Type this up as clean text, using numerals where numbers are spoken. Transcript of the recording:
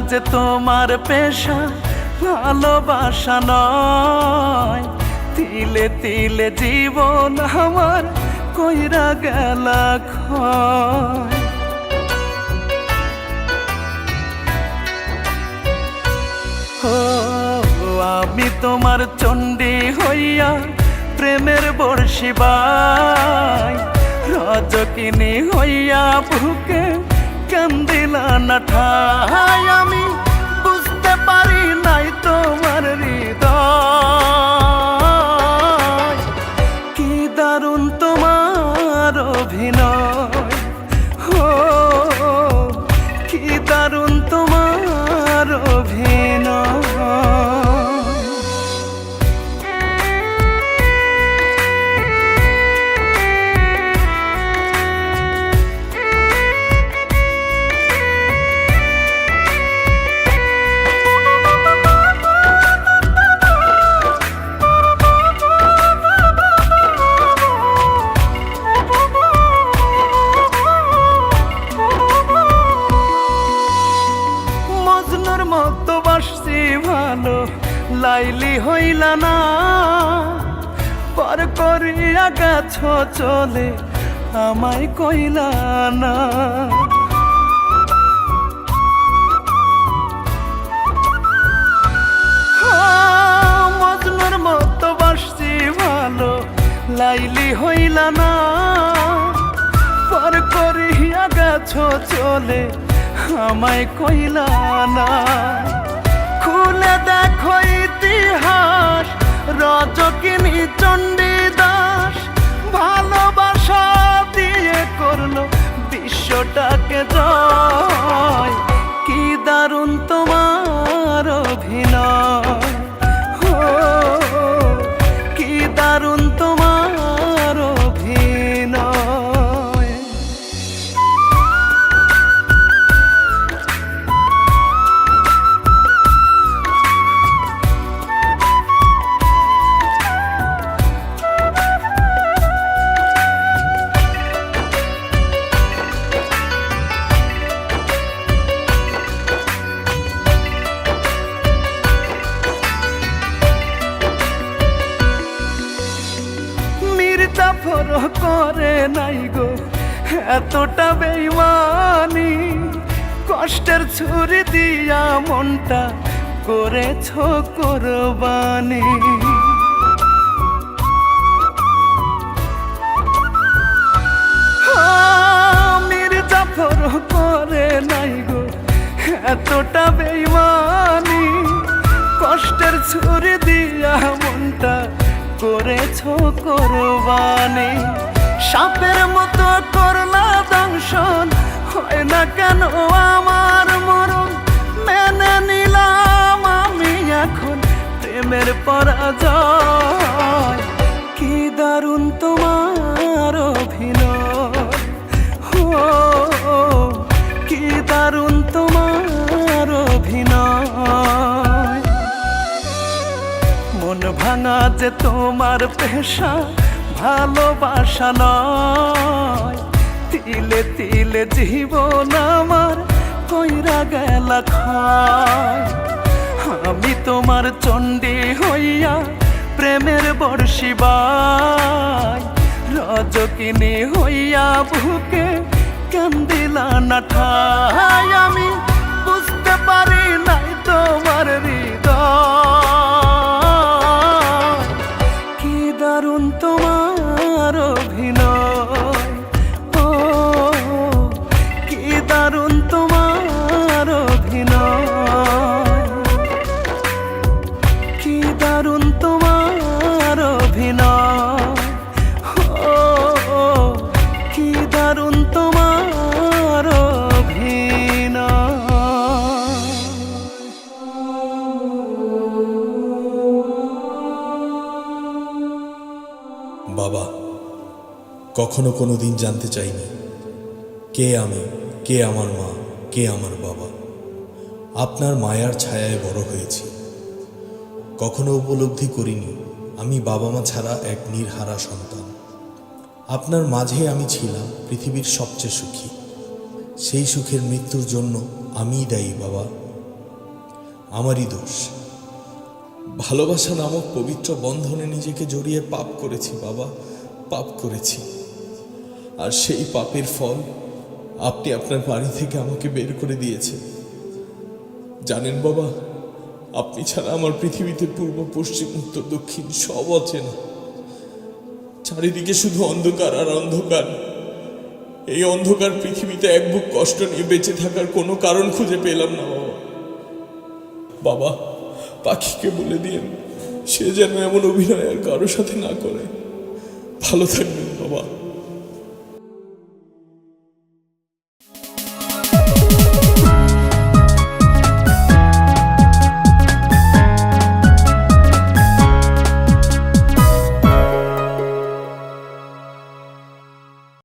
যে তোমার পেশা, ভালোবাসা নয়। তিলে তিলে জীবন আমার কইরা গেলা ক্ষয়। ও আমি তোমার চণ্ডী হইয়া প্রেমের বর্ষি বাই, রজকিনী হইয়া বুকে কান্দিলা না ঠাই। আমি বুঝতে পারি নাই তোমার হৃদয়, কি দারুণ তোমার অভিনয়। ও কি দারুণ তোমার অভিনয়। মতো বাসছি ভালো, লাইলি হইলা না, পর করিয়া গেছ চলে আমায় কইলা না। মজনুর মতো বাসছি ভালো, লাইলি হইলা না, পর করিয়া গেছ চলে আমায় কইলা না। খুলে দেখো ইতিহাস, রজকিনী চণ্ডী দাস ভালোবাসা দিয়ে করলো বিশ্বটাকে জয়। কি দারুণ তোমার অভিনয়। ও কি দারুণ তোমার অভিনয়। করে নাই গো এতটা বেইমানি, কষ্টের ছুরি দিয়া মনটা করেছ কোরবানি। মির্জাফর করে নাই গো এতটা বেইমানি, কষ্টের ছুরি দিয়া মনটা করেছ কোরবানি। সাপের মতো করলা দংশন, হয় না কেন আমার মরণ। মেনে নিলাম আমি এখন প্রেমের পরাজয়। কি দারুণ তোমার অভিনয়। ও কি দারুণ তোমার অভিনয়। মন ভাঙা যে তোমার পেশা, ভালোবাসা নয়। তিলে তিলে জীবন আমার কইরা গেলা ক্ষয়। আমি তোমার চণ্ডী হইয়া প্রেমের বর্ষি বাই, রজকিনী হইয়া বুকে কান্দিলা না ঠাই। আমি বুঝতে পারি নাই তোমার হৃদয়, কি দারুণ তোমার অভিনয়। ও কি দারুণ তোমার অভিনয়, কি দারুণ তোমার অভিনয়। ও কি দারুণ তোমার অভিনয়। বাবা, কখনো কোনোদিন জানতে চাইনি কে আমি, কে আমার মা, কে আমার বাবা। আপনার মায়ার ছায়ায় বড় হয়েছি। কখনো উপলব্ধি করিনি আমি বাবা মা ছাড়া এক নির্হারা সন্তান। আপনার মাঝে আমি ছিলাম পৃথিবীর সবচেয়ে সুখী। সেই সুখের মৃত্যুর জন্য আমিই দায়ী বাবা, আমারই দোষ। ভালোবাসা নামক পবিত্র বন্ধনে নিজেকে জড়িয়ে পাপ করেছি বাবা, পাপ করেছি। আর সেই পাপের ফল আপনি আপনার বাড়ি থেকে আমাকে বের করে দিয়েছেন। জানেন বাবা, আপনি ছাড়া আমার পৃথিবীতে পূর্ব পশ্চিম উত্তর দক্ষিণ সব অচেনা। চারিদিকে শুধু অন্ধকার আর অন্ধকার। এই অন্ধকার পৃথিবীতে এক বুক কষ্ট নিয়ে বেঁচে থাকার কোনো কারণ খুঁজে পেলাম না বাবা। বাবা, পাখিকে বলে দিন সে যেন এমন অভিনয় আর কারোর সাথে না করে। ভালো থাকবেন বাবা।